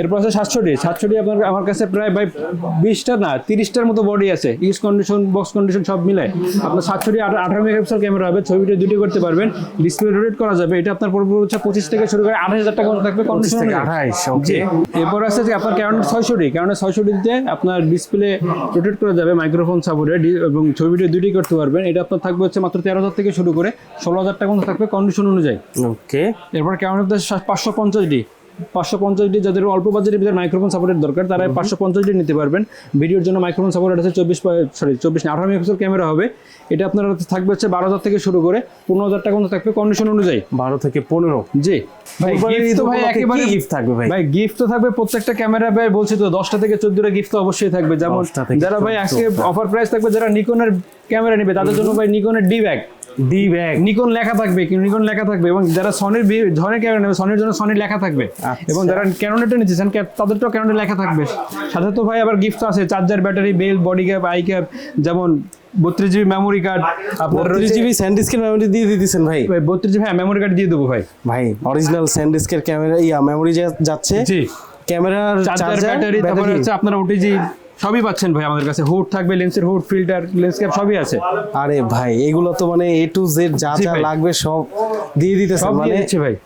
এরপর আছে 700D আপনার আমার কাছে প্রায় ভাই 20টা না 30টার মতো বডি আছে, ইউজ কন্ডিশন বক্স কন্ডিশন সব মিলে আপনার 700D 18 মেগাপিক্সেল ক্যামেরা হবে, ছবি ভিডিও দুটোই করতে পারবেন, ডিসপ্লে রোটেট করা যাবে। এটা আপনার পড়বে হচ্ছে 25 থেকে শুরু করে 28,000 টাকা থাকবে কন্ডিশন। 28, ওকে। এরপর আছে যে আপনার ক্যানন 600D তে আপনার ডিসপ্লে রোটেট করা যাবে, মাইক্রোফোন সাপোর্টেড এবং ছবি ভিডিও দুটোই করতে পারবেন। এটা আপনার থাকবে হচ্ছে মাত্র 13,000 থেকে শুরু করে 16,000 টাকা থাকবে কন্ডিশন অনুযায়ী। ওকে। এরপর ক্যানন 550D যাদের অল্প বাজেটের ভিতরে মাইক্রোফোন সাপোর্টের দরকার তারা 550D নিতে পারবেন। ভিডিওর জন্য মাইক্রোফোন সাপোর্টেড আছে 18 মেগাপিক্সেল ক্যামেরা হবে। এটা আপনার থাকবে হচ্ছে 12,000 থেকে শুরু করে 15,000 টাকা থাকবে কন্ডিশন অনুযায়ী। 12 থেকে 15। জি ভাই, গিফট তো ভাই একেবারে গিফট থাকবে ভাই। ভাই গিফট তো থাকবে প্রত্যেকটা ক্যামেরা ভাই, বলছি তো 10টা থেকে 14টা গিফট তো অবশ্যই থাকবে। যেমন যারা ভাই আজকে অফার প্রাইস থাকবে, যারা নিকনের ক্যামেরা নেবে তাদের জন্য ভাই নিকনের ডি ব্যাগ নিকন লেখা থাকবে, নিকন লেখা থাকবে। এবং যারা সনির ক্যামেরা নেবে সনির জন্য সনির লেখা থাকবে। এবং যারা ক্যাননেরটা নিচ্ছেন তাদেরটাও ক্যাননের লেখা থাকবে। সাথে তো ভাই আবার গিফট আছে charger, battery, bell, body cap, eye cap, যেমন 32GB মেমোরি কার্ড, আপনার 32GB স্যান্ডিস্কের মেমোরি দিয়ে দিতেছেন ভাই। 32GB হ্যাঁ মেমোরি কার্ড দিয়ে দেবো ভাই। ভাই অরিজিনাল স্যান্ডিস্কের ক্যামেরা মেমোরি যাচ্ছে, জি ক্যামেরার চার্জার, ব্যাটারি, তারপরে হচ্ছে আপনার ওটিজি সবই পাচ্ছেন ভাই আমাদের কাছে। হুড থাকবে, লেন্সের হুড, ফিল্টার, লেন্স ক্যাপ সবই আছে। আরে ভাই এগুলো তো মানে A to Z যা যা লাগবে সব দিয়ে দিতেছেন, সব দিয়ে মানে দিচ্ছে ভাই।